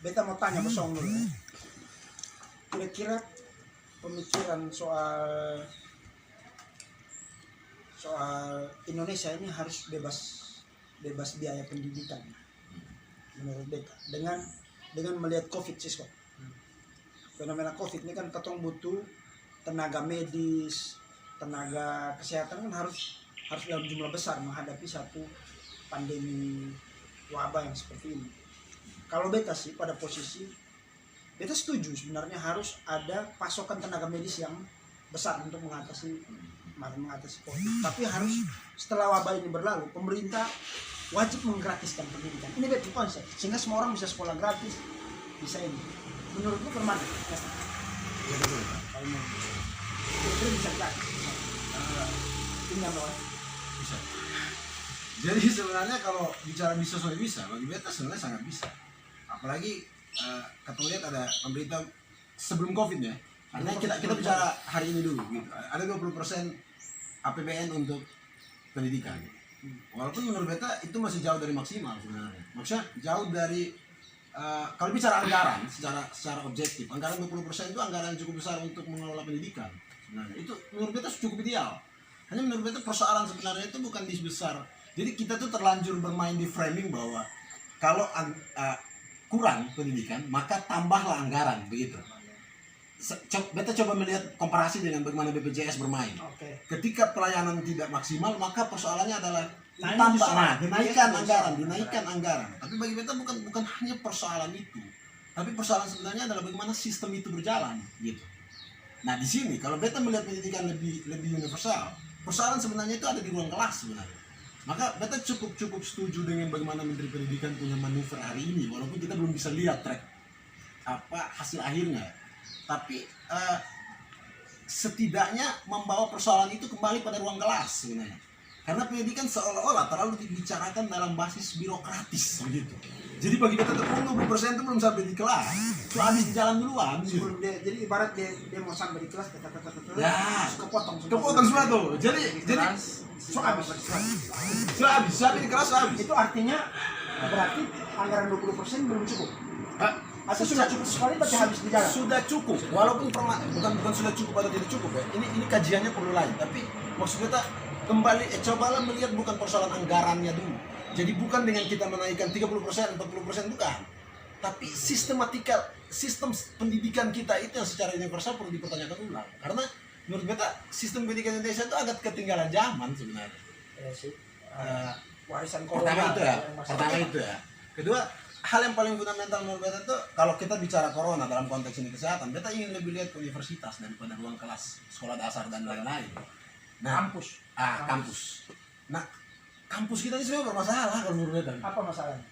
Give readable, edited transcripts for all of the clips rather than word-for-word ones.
beta mau tanya Bosong dulu. Kira-kira pemikiran soal Indonesia ini harus bebas biaya pendidikan menurut beta dengan melihat COVID sih. Fenomena COVID ini kan ketong butuh tenaga medis, tenaga kesehatan kan harus dalam jumlah besar menghadapi satu pandemi wabah yang seperti ini. Kalau beta sih pada posisi beta setuju sebenarnya harus ada pasokan tenaga medis yang besar untuk mengatasi COVID. Tapi harus setelah wabah ini berlalu, pemerintah wajib menggratiskan pendidikan. Ini beta konsep sehingga semua orang bisa sekolah gratis, bisa ini. Menurutmu bagaimana? Ya, betul. Kalau itu bisa gratis. Ini apa? Bisa. Jadi sebenarnya kalau bicara bisa soal bisa, bagi beta sebenarnya sangat bisa. Apalagi kita lihat ada pemerintah sebelum COVID ya. Karena kita bicara hari ini dulu gitu. Ada 20% APBN untuk pendidikan. Walaupun menurut beta itu masih jauh dari maksimal sebenarnya. Maksudnya jauh dari kalau bicara anggaran secara objektif, anggaran 20% itu anggaran cukup besar untuk mengelola pendidikan. Sebenarnya itu menurut beta cukup ideal. Hanya menurut beta persoalan sebenarnya itu bukan di sebesar. Jadi kita tuh terlanjur bermain di framing bahwa kalau kurang pendidikan maka tambahlah anggaran begitu. Beta coba melihat komparasi dengan bagaimana BPJS bermain. Ketika pelayanan tidak maksimal maka persoalannya adalah dinaikkan anggaran. Tapi bagi beta bukan hanya persoalan itu, tapi persoalan sebenarnya adalah bagaimana sistem itu berjalan gitu. Nah di sini kalau beta melihat pendidikan lebih universal, persoalan sebenarnya itu ada di ruang kelas sebenarnya. Maka beta cukup setuju dengan bagaimana Menteri Pendidikan punya manuver hari ini, walaupun kita belum bisa lihat track hasil akhirnya. Tapi setidaknya membawa persoalan itu kembali pada ruang kelas sebenarnya. Karena pendidikan seolah-olah terlalu dibicarakan dalam basis birokratis begitu. Jadi bagi kita tuh 20% itu belum sampai di kelas, itu habis di jalan duluan. Sebelum jadi ibarat dia mau sampai di kelas ya, kepotong semua tuh. Jadi habis di kelas habis. Itu artinya berarti anggaran 20% belum cukup. Atau sudah cukup sekali tapi habis di jalan? Sudah cukup, walaupun bukan sudah cukup atau tidak cukup ya. Ini kajiannya perlu lain. Tapi maksud kita kembali cobalah melihat bukan persoalan anggarannya dulu. Jadi bukan dengan kita menaikkan 30%, 40% bukan. Tapi sistem pendidikan kita itu yang secara universal perlu dipertanyakan ulang. Karena menurut beta sistem pendidikan Indonesia itu agak ketinggalan zaman sebenarnya. Ya sih. Warisan pertama itu ya. Kedua, hal yang paling fundamental menurut beta itu kalau kita bicara corona dalam konteks ini kesehatan, beta ingin lebih lihat universitas daripada ruang kelas, sekolah dasar dan lain-lain. Nah, kampus. Nah, kampus kita ini sebenarnya bermasalah kalau menurut beta. Apa masalahnya?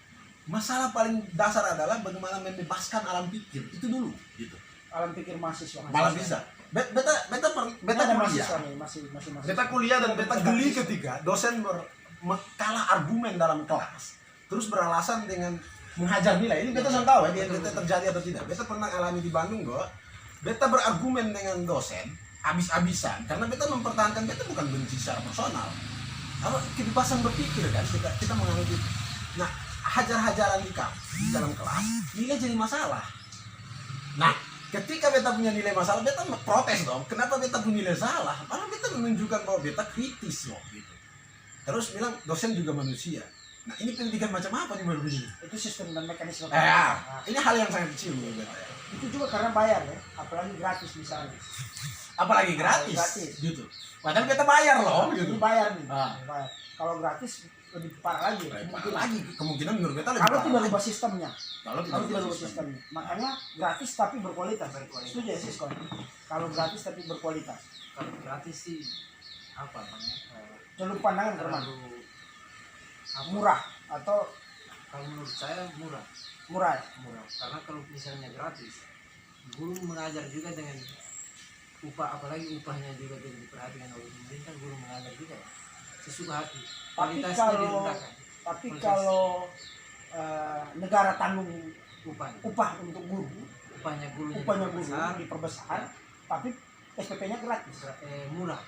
Masalah paling dasar adalah bagaimana membebaskan alam pikir itu dulu, gitu. Alam pikir mahasiswa. Malah bisa. Beta kuliah. Masih. Beta kuliah dan beta geli ketika dosen kalah argumen dalam kelas, terus beralasan dengan menghajar nilai. Ini beta tahu ya, beta terjadi atau tidak. Beta pernah alami di Bandung bahwa beta berargumen dengan dosen habis-habisan karena beta mempertahankan beta bukan benci secara personal. Apa kebebasan berpikir kan kita menganggap itu. Nah, hajar-hajaran di dalam kelas nilai jadi masalah. Nah, ketika beta punya nilai masalah, beta protes dong. Kenapa beta punya nilai salah? Malah beta menunjukkan bahwa beta kritis loh gitu. Terus bilang dosen juga manusia. Nah, ini pendidikan macam apa nih menurut ini? Itu sistem dan mekanisme. Ini hal yang sangat kecil menurut beta. Itu juga karena bayar ya, apalagi gratis misalnya. Apalagi gratis. Gitu. Padahal beta bayar loh gitu. Ini bayar nih. Bayar. Kalau gratis lebih parah lagi. Kemungkinan menurut beta lebih kalau parah. tidak rubah sistemnya. Kalau tidak rubah sistemnya. Makanya gratis tapi berkualitas. Setuju ya sih, kalau gratis tapi berkualitas. Kalau gratis sih apa namanya? Jalur pandangan terlalu murah atau kalau menurut saya murah. Karena kalau misalnya gratis, guru mengajar juga dengan upah, apalagi upahnya juga tidak diperhatikan oleh pemerintah, guru mengajar juga sesuka hati. Tapi kalau negara tanggung upah untuk guru, upahnya guru diperbesar, tapi SPP-nya gratis. Murah.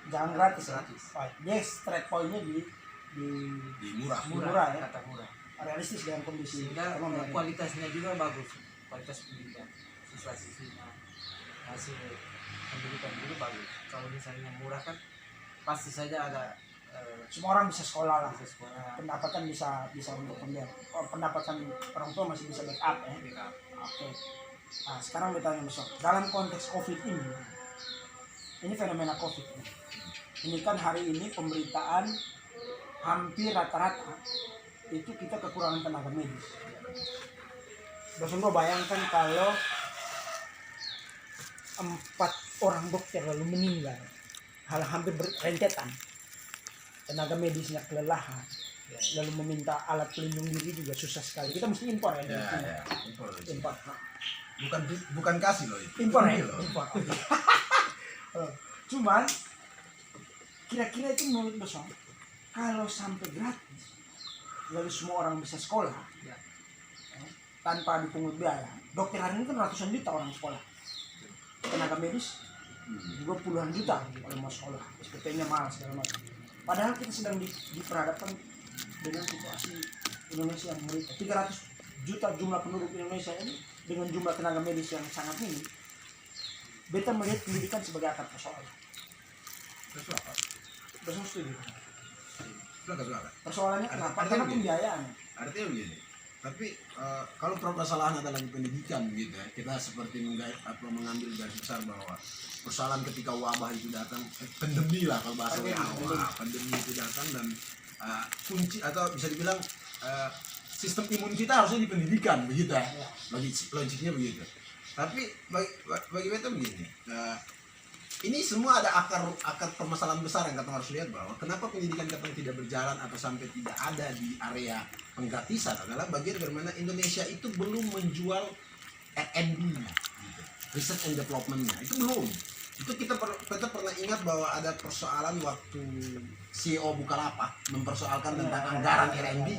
Jangan gratis. Yes, straight point-nya di murah ya. Kata murah. realistis dengan kondisi sehingga ekonomi hari ini. kualitasnya juga bagus, kualitas pendidikan siswa-siswinya, hasil pendidikan juga bagus. Kalau misalnya murah kan pasti saja ada Semua orang bisa sekolah lah, bisa sekolah, pendapatan bisa untuk pendapatan orang tua masih bisa backup ya. backup. Oke. Nah, sekarang bertanya besok dalam konteks COVID ini fenomena COVID ya. Ini kan hari ini pemberitaan hampir rata-rata itu kita kekurangan tenaga medis. Dosen gue bayangkan kalau 4 orang dokter lalu meninggal, hal hampir berentetan, tenaga medisnya kelelahan, lalu meminta alat pelindung diri juga susah sekali. Kita mesti impor ya, impor. Bukan kasih loh itu. Impor ya, Beli loh. impor. Cuman kira-kira itu menurut Bosong, kalau sampai gratis, lalu semua orang bisa sekolah Ya. tanpa dipungut biaya. Dokter hari ini kan ratusan juta orang sekolah, tenaga medis juga puluhan juta kalau mau sekolah, SPP-nya mahal segala macam. Padahal kita sedang diperhadapkan dengan situasi Indonesia yang mengerikan. 300 juta jumlah penduduk Indonesia ini dengan jumlah tenaga medis yang sangat minim. Beta melihat pendidikan sebagai akar persoalan. Terus apa? Bersama setuju. Persoalannya kenapa? Artinya Karena begini. pembiayaan. Artinya begini. Tapi kalau permasalahan adalah di pendidikan gitu ya, kita seperti mengambil garis besar bahwa persoalan ketika wabah itu datang, pandemi lah kalau bahasa WHO, pandemi itu datang dan kunci atau bisa dibilang sistem imun kita harusnya di pendidikan begitu ya, logiknya begitu. Tapi bagi beta begini, ini semua ada akar permasalahan besar yang kita harus lihat bahwa kenapa pendidikan kita tidak berjalan atau sampai tidak ada di area penggratisan adalah bagian dari mana Indonesia itu belum menjual R&D-nya, gitu. Research and Development-nya itu belum. Itu kita pernah ingat bahwa ada persoalan waktu CEO Bukalapak mempersoalkan tentang anggaran R&D.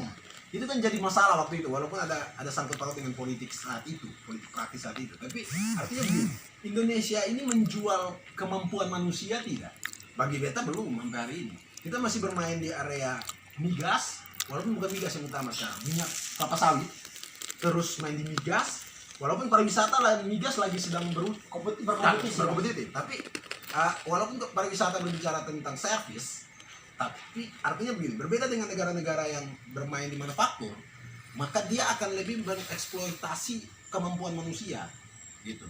Itu kan jadi masalah waktu itu walaupun ada sangkut paut dengan politik saat itu, politik praktis saat itu. Tapi artinya begini, Indonesia ini menjual kemampuan manusia tidak? Bagi beta belum sampai hari ini. Kita masih bermain di area migas, walaupun bukan migas yang utama sekarang, minyak kelapa sawit. Terus main di migas, walaupun pariwisata lah migas lagi sedang berkompetisi. Tapi walaupun pariwisata berbicara tentang servis, tapi artinya begini, berbeda dengan negara-negara yang bermain di manufaktur, maka dia akan lebih mengeksploitasi kemampuan manusia, gitu.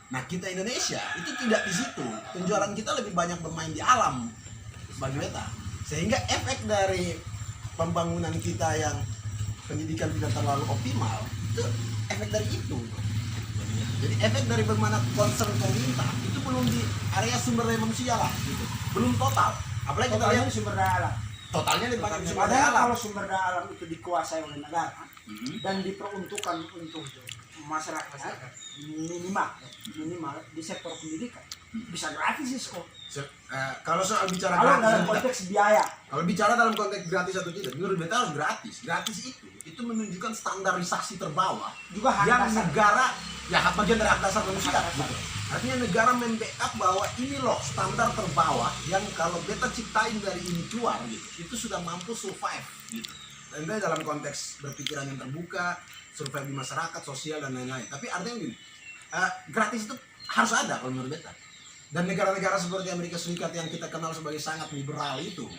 Nah kita Indonesia itu tidak di situ, penjualan kita lebih banyak bermain di alam bagi beta, sehingga efek dari pembangunan kita yang pendidikan tidak terlalu optimal itu efek dari itu. Jadi efek dari bagaimana concern pemerintah itu belum di area sumber daya manusia lah, gitu. Belum total. Apalagi kita lihat sumber daya alam. totalnya lebih banyak sumber daya Padahal alam. kalau sumber daya alam itu dikuasai oleh negara dan diperuntukkan untuk masyarakat minimal di sektor pendidikan bisa gratis sih sekolah. Kalau soal bicara Kalau gratis, dalam konteks biaya, kalau bicara dalam konteks gratis atau tidak, menurut beta harus gratis. Gratis itu menunjukkan standarisasi terbawah juga hak yang dasar. negara ya bagian dari hak dasar manusia. Gitu. Artinya negara membackup bahwa ini loh standar terbawah yang kalau beta ciptain dari ini keluar gitu, itu sudah mampu survive gitu. Dan itu dalam konteks berpikiran yang terbuka, survive di masyarakat, sosial dan lain-lain. Tapi artinya gini, gratis itu harus ada kalau menurut beta. Dan negara-negara seperti Amerika Serikat yang kita kenal sebagai sangat liberal itu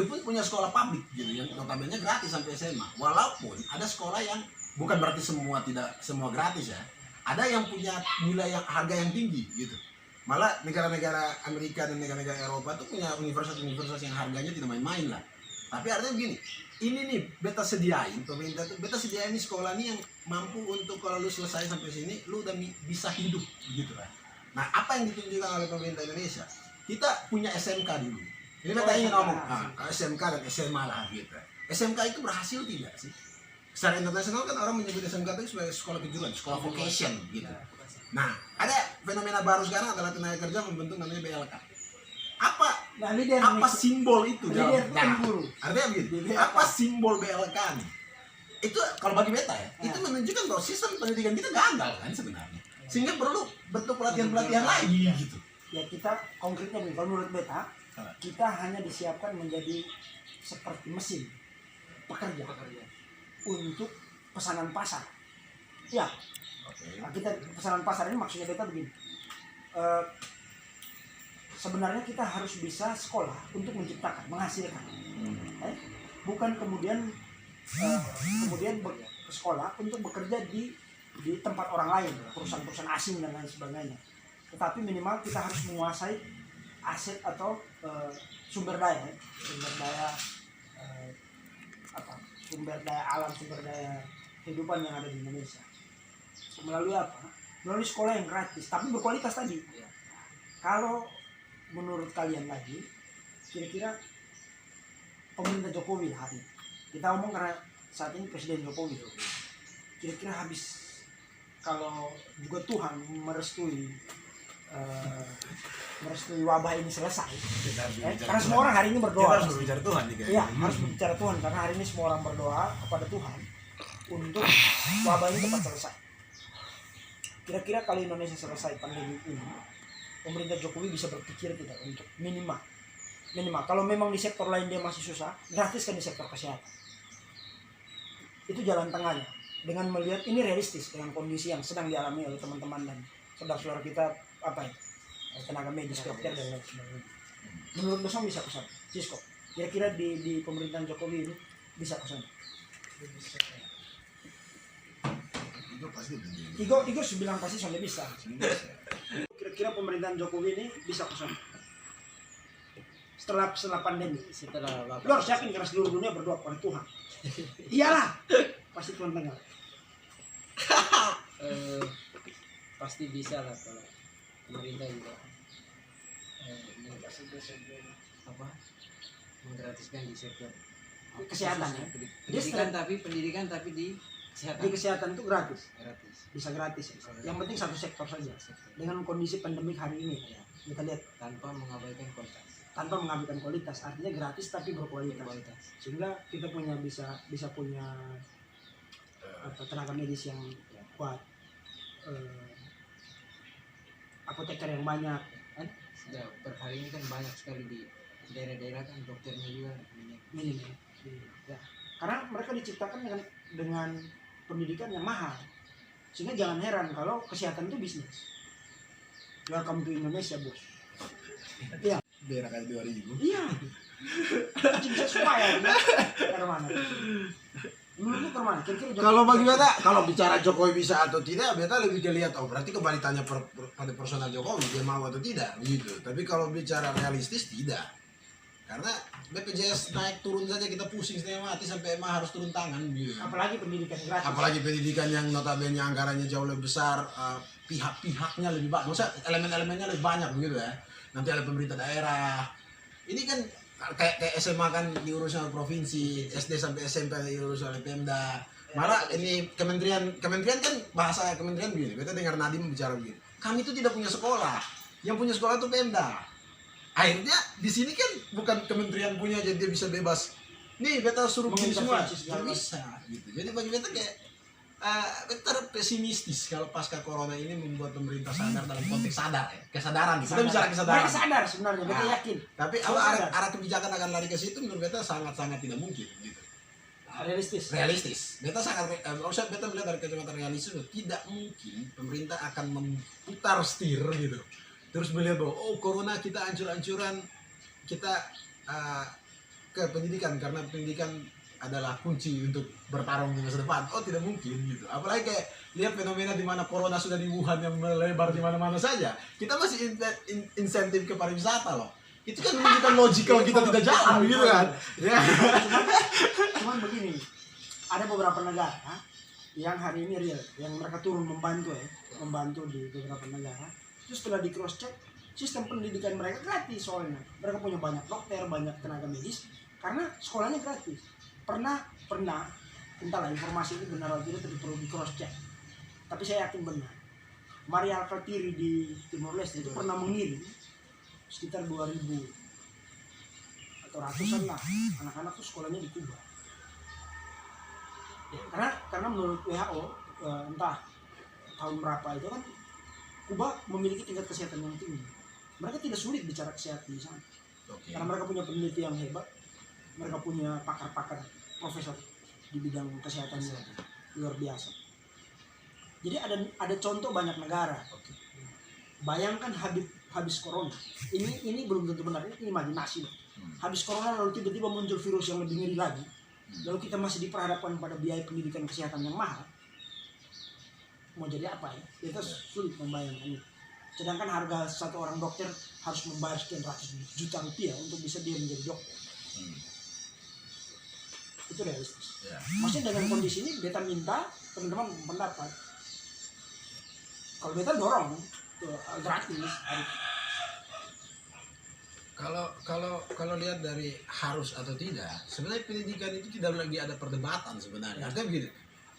pun punya sekolah publik gitu yang notabene gratis sampai SMA. Walaupun ada sekolah yang bukan berarti semua gratis ya. Ada yang punya nilai yang harga yang tinggi gitu. Malah negara-negara Amerika dan negara-negara Eropa tuh punya universitas yang harganya tidak main-main lah. Tapi artinya begini, ini nih beta sediain, pemerintah tuh beta sediain nih sekolah nih yang mampu untuk kalau lu selesai sampai sini lu udah bisa hidup gitu kan. Nah, apa yang ditunjukkan oleh pemerintah Indonesia? Kita punya SMK dulu. Ini beta ingin ngomong, SMK dan SMA lah gitu. SMK itu berhasil tidak sih? Secara internasional kan orang menyebut SMK itu sebagai sekolah kejuruan, sekolah vocation gitu. Nah, ada fenomena baru sekarang adalah tenaga kerja membentuk namanya BLK. Apa simbol itu? Artinya begini, apa simbol BLK nih? Itu kalau bagi beta ya, itu menunjukkan bahwa sistem pendidikan kita gagal kan sebenarnya. Sehingga perlu bentuk pelatihan-pelatihan lagi gitu. Ya kita konkretnya nih, kalau menurut beta, kita hanya disiapkan menjadi seperti mesin pekerja. untuk pesanan pasar. Ya, Oke. nah, kita pesanan pasar ini maksudnya beta begini. Sebenarnya kita harus bisa sekolah untuk menciptakan, menghasilkan. Bukan kemudian ke sekolah untuk bekerja di tempat orang lain, perusahaan-perusahaan asing dan lain sebagainya. Tetapi minimal kita harus menguasai aset atau sumber daya sumber daya alam, sumber daya kehidupan yang ada di Indonesia. Melalui apa? Melalui sekolah yang gratis, tapi berkualitas tadi. Ya. Kalau menurut kalian lagi, kira-kira pemerintah Jokowi hari ini, kita ngomong karena saat ini Presiden Jokowi, kira-kira habis kalau juga Tuhan merestui wabah ini selesai, karena semua orang hari ini berdoa. Kita harus berbicara Tuhan nih kayaknya. Iya, harus berbicara Tuhan karena hari ini semua orang berdoa kepada Tuhan untuk wabah ini cepat selesai. Kira-kira kalau Indonesia selesai pandemi ini, pemerintah Jokowi bisa berpikir tidak untuk minimal kalau memang di sektor lain dia masih susah, gratiskan di sektor kesehatan. Itu jalan tengahnya. Dengan melihat ini realistis dengan kondisi yang sedang dialami oleh teman-teman dan saudara-saudara kita tenaga medis, dokter dan lain sebagainya. Menurut Bosong bisa kesana, Cisco. Kira-kira di pemerintahan Jokowi ini bisa kesana. Itu pasti Igo bilang pasti sudah bisa. Kira-kira pemerintahan Jokowi ini bisa kesana. Setelah pandemi. Setelah Lu harus yakin karena seluruh dunia berdoa kepada Tuhan. Iyalah, pasti Tuhan dengar. pasti bisa lah kalau pemerintah juga menggratiskan di sektor Kesehatan ya. pendidikan tapi di kesehatan. Di kesehatan itu gratis, Gratis. bisa gratis. Yang penting satu sektor saja. Dengan kondisi pandemik hari ini, kita lihat Tanpa mengabaikan kualitas. tanpa mengabaikan kualitas, artinya gratis tapi berkualitas. Sehingga kita bisa punya tenaga medis yang kuat, apoteker yang banyak, kan? Ya, per hari ini kan banyak sekali di daerah-daerah kan dokternya juga Minim. Ya. Karena mereka diciptakan dengan pendidikan yang mahal, sehingga jangan heran kalau kesehatan itu bisnis. Welcome to Indonesia, bos. Iya. berak aja 2000. Iya. Anjing sesuai ya. Kemana? Menurutmu kemana? Kira-kira Kalau bagi beta, kalau bicara Jokowi bisa atau tidak, beta lebih ke lihat, oh berarti kembali tanya pada personal Jokowi, dia mau atau tidak, begitu. Tapi kalau bicara realistis, tidak. Karena BPJS naik turun saja kita pusing setengah mati sampai emang harus turun tangan, gitu. apalagi pendidikan gratis. Apalagi pendidikan yang notabene anggarannya jauh lebih besar, pihak-pihaknya lebih banyak, maksudnya elemen-elemennya lebih banyak, begitu ya. Nanti ada pemerintah daerah. Ini kan kayak SMA kan diurus oleh provinsi, SD sampai SMP diurus oleh Pemda. Malah ini kementerian kan bahasa kementerian begini. Kita dengar Nadiem bicara begini. Kami itu tidak punya sekolah. Yang punya sekolah itu Pemda. Akhirnya di sini kan bukan kementerian punya jadi dia bisa bebas. Nih beta suruh begini semua. Tidak bisa gitu. Jadi bagi beta kayak beta pesimistis kalau pasca corona ini membuat pemerintah sadar dalam konteks sadar ya. Kesadaran. Kita bicara kesadaran. Mereka sadar sebenarnya, mereka yakin. Tapi arah kebijakan akan lari ke situ menurut beta sangat-sangat tidak mungkin gitu. Realistis. Beta sangat beta melihat dari kacamata realistis tidak mungkin pemerintah akan memutar setir gitu. Terus melihat bahwa oh corona kita ancur-ancuran kita ke pendidikan karena pendidikan adalah kunci untuk bertarung di masa depan. Oh tidak mungkin gitu. Apalagi kayak lihat fenomena di mana corona sudah di Wuhan yang melebar di mana-mana saja. Kita masih insentif ke pariwisata loh. Itu kan menunjukkan logikal kita tidak jalan gitu kan. Ya. Cuman begini, ada beberapa negara yang hari ini real, yang mereka turun membantu di beberapa negara. Terus setelah di cross check, sistem pendidikan mereka gratis soalnya. Mereka punya banyak dokter, banyak tenaga medis karena sekolahnya gratis. Pernah entahlah informasi ini benar atau tidak, tapi perlu di cross check. Tapi saya yakin benar. Maria Alfatiri di Timor Leste itu pernah mengirim sekitar 2000 atau ratusan lah anak-anak tuh sekolahnya di Kuba. Ya, karena menurut WHO entah tahun berapa itu kan Kuba memiliki tingkat kesehatan yang tinggi. Mereka tidak sulit bicara kesehatan di sana. Karena mereka punya peneliti yang hebat, mereka punya pakar-pakar profesor di bidang kesehatan luar biasa. Jadi ada contoh banyak negara. Bayangkan habis corona. Ini belum tentu benar, ini imajinasi. Habis corona lalu tiba-tiba muncul virus yang lebih ngeri lagi. Lalu kita masih diperhadapkan pada biaya pendidikan kesehatan yang mahal. Mau jadi apa ya? Kita sulit membayangkan itu. Sedangkan harga satu orang dokter harus membayar sekian ratus juta rupiah untuk bisa dia menjadi dokter. Itu realistis. Maksudnya dengan kondisi ini beta minta teman-teman pendapat. Kalau beta dorong gratis. Kalau lihat dari harus atau tidak, sebenarnya pendidikan itu tidak lagi ada perdebatan sebenarnya. Artinya begini,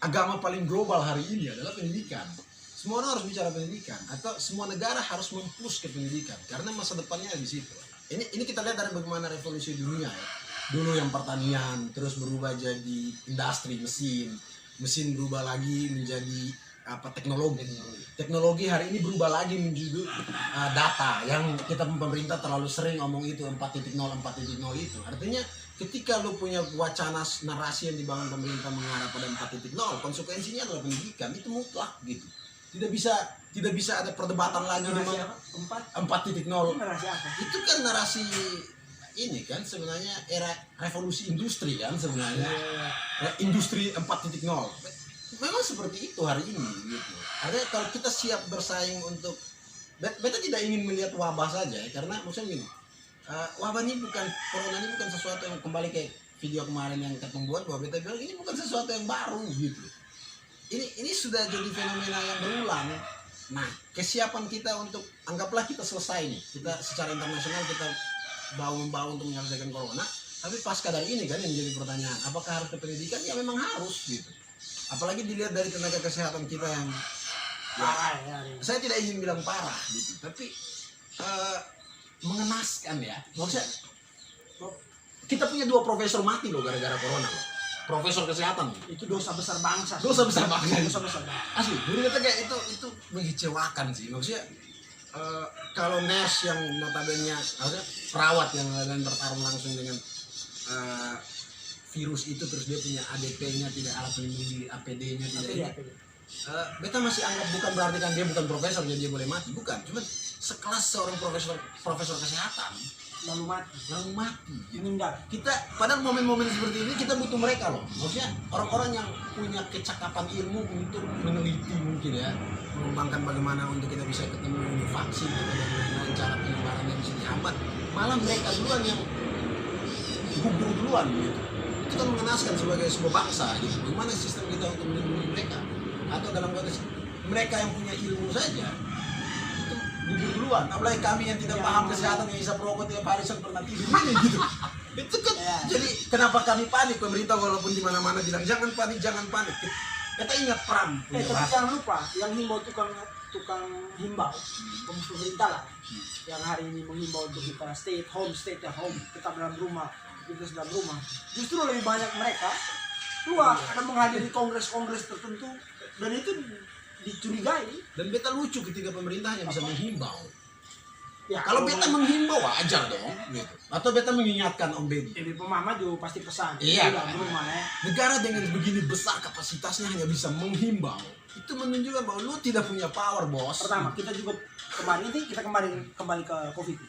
agama paling global hari ini adalah pendidikan. Semua orang harus bicara pendidikan, atau semua negara harus mempush ke pendidikan karena masa depannya di situ. Ini kita lihat dari bagaimana revolusi dunia ya. Dulu yang pertanian, terus berubah jadi industri mesin berubah lagi menjadi teknologi hari ini berubah lagi menjadi data yang kita pemerintah terlalu sering ngomong itu 4.0 itu. Artinya ketika lu punya wacana narasi yang dibangun pemerintah mengarah pada 4.0, konsekuensinya adalah pendidikan itu mutlak gitu. Tidak bisa ada perdebatan lagi dengan 4.0. Narasi apa? Itu kan narasi ini kan sebenarnya era revolusi industri kan sebenarnya. Industri 4.0. Memang seperti itu hari ini gitu. Artinya kalau kita siap bersaing untuk beta tidak ingin melihat wabah saja ya, karena maksudnya gini. Wabah ini corona ini bukan sesuatu yang kembali kayak video kemarin yang ketemu buat bahwa beta bilang ini bukan sesuatu yang baru gitu. Ini sudah jadi fenomena yang berulang. Nah, kesiapan kita untuk anggaplah kita selesai nih. Kita secara internasional kita membawa untuk menyelesaikan corona, tapi pasca dari ini kan yang menjadi pertanyaan, apakah harus ke pendidikan? Ya memang harus gitu. Apalagi dilihat dari tenaga kesehatan kita yang saya tidak ingin bilang parah gitu, tapi mengenaskan ya. Maksudnya kita punya 2 profesor mati loh gara-gara corona loh. Profesor kesehatan itu dosa besar bangsa. Dosa besar bangsa. Asli. Jadi kata kayak itu mengecewakan sih. Maksudnya kalau nurse yang notabene maksudnya perawat yang bertarung langsung dengan virus itu, terus dia punya ADP-nya tidak, alat pelindung diri, APD-nya tidak. Beta masih anggap bukan berarti kan dia bukan profesor jadi dia boleh mati, bukan. Cuman sekelas seorang profesor kesehatan lalu mati. Meninggal. Kita pada momen-momen seperti ini kita butuh mereka loh. Maksudnya orang-orang yang punya kecakapan ilmu untuk meneliti mungkin ya, mengembangkan bagaimana untuk kita bisa ketemu dengan vaksin atau bagaimana cara penyebarannya bisa dihambat. Malah mereka duluan yang gugur duluan gitu. Itu kan mengenaskan sebagai sebuah bangsa gitu. Bagaimana sistem kita untuk melindungi mereka, atau dalam konteks mereka yang punya ilmu saja itu gugur duluan. Apalagi kami yang tidak paham kesehatan, yang bisa perokok tiap hari pernah tidur ini gitu. Itu kan jadi kenapa kami panik, pemerintah walaupun di mana-mana bilang jangan panik. Kita ingat Pram. Tapi jangan lupa yang himbau tukang himbau pemerintah lah, yang hari ini menghimbau untuk kita stay at home, tetap dalam rumah. Justru lebih banyak mereka keluar akan menghadiri kongres tertentu, dan itu dicurigai. Dan beta lucu ketika pemerintahnya bisa menghimbau. Ya, kalau beta menghimbau wajar dong gitu. Atau beta mengingatkan Om Bedi. Jadi pemama juga pasti pesan. Iya. Dalam rumah ya. Negara dengan begini besar kapasitasnya hanya bisa menghimbau. Itu menunjukkan bahwa lu tidak punya power, bos. Pertama, kita juga kembali ke COVID.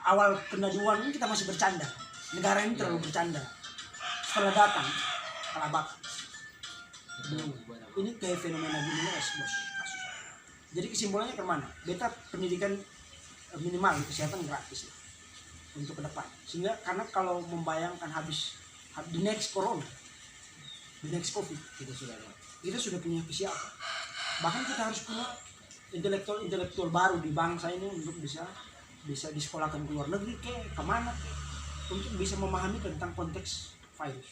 Awal kena duluan ini kita masih bercanda. Negara ini terlalu bercanda. Setelah datang, kalah bakar. Ini kayak fenomena gunung es, bos. Jadi kesimpulannya kemana? Beta pendidikan minimal kesehatan gratis lah, untuk ke depan. Sehingga karena kalau membayangkan habis the next corona, the next COVID, kita sudah punya kesiapan. Bahkan kita harus punya intelektual baru di bangsa ini untuk bisa disekolahkan ke luar negeri kemana untuk bisa memahami tentang konteks virus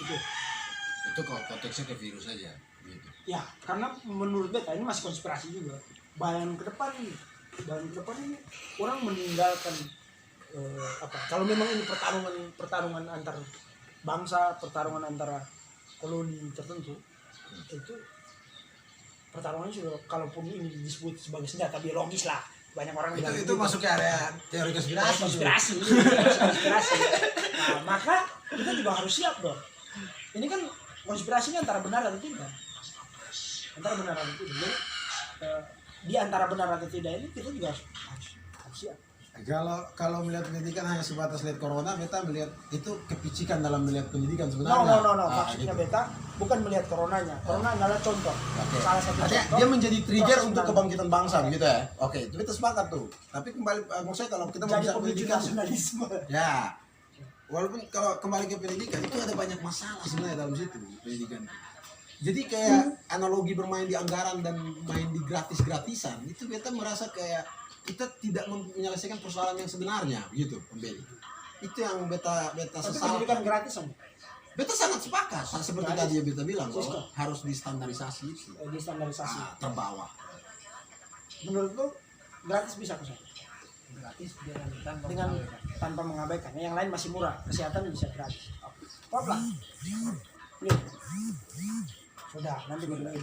itu kalau konteksnya ke virus saja gitu. Ya, karena menurut beta ini masih konspirasi juga. Bayangan ke depan ini orang meninggalkan kalau memang ini pertarungan antar bangsa, pertarungan antara koloni tertentu, itu pertarungannya sudah, kalaupun ini disebut sebagai senjata biologis lah, banyak orang bilang itu masuk ke area teori konspirasi. Nah, maka kita juga harus siap dong. ini kan konspirasinya antara benar atau tidak, antara benar atau tidak. Jadi di antara benar atau tidak ini kita juga harus siap. Kalau melihat pendidikan hanya sebatas lihat corona, beta melihat itu kepicikan dalam melihat pendidikan No, sebenarnya. maksudnya Gitu. beta bukan melihat coronanya. Corona adalah contoh. Oke. Salah satu Artinya contoh. dia menjadi trigger proses untuk nasional. kebangkitan bangsa gitu ya. Oke, itu kita sepakat tuh. Tapi kembali maksud saya kalau kita Jadi bicara pemicu pendidikan, nasionalisme. ya. Walaupun kalau kembali ke pendidikan itu ada banyak masalah sebenarnya dalam situ pendidikan. Jadi kayak analogi bermain di anggaran dan main di gratis-gratisan itu beta merasa kayak kita tidak menyelesaikan persoalan yang sebenarnya gitu, Pembeli. Itu yang beta Tapi pendidikan sesalkan. gratis om. Beta sangat sepakat seperti Gratis. tadi yang beta bilang Sisko. bahwa harus distandarisasi itu. Di standarisasi. Terbawah. Menurut lu gratis bisa ke sana? Gratis tanpa Dengan mengabaikan. tanpa mengabaikan. Yang lain masih murah. Kesehatan bisa gratis. Oke. Apa? Sudah, nanti balik lagi.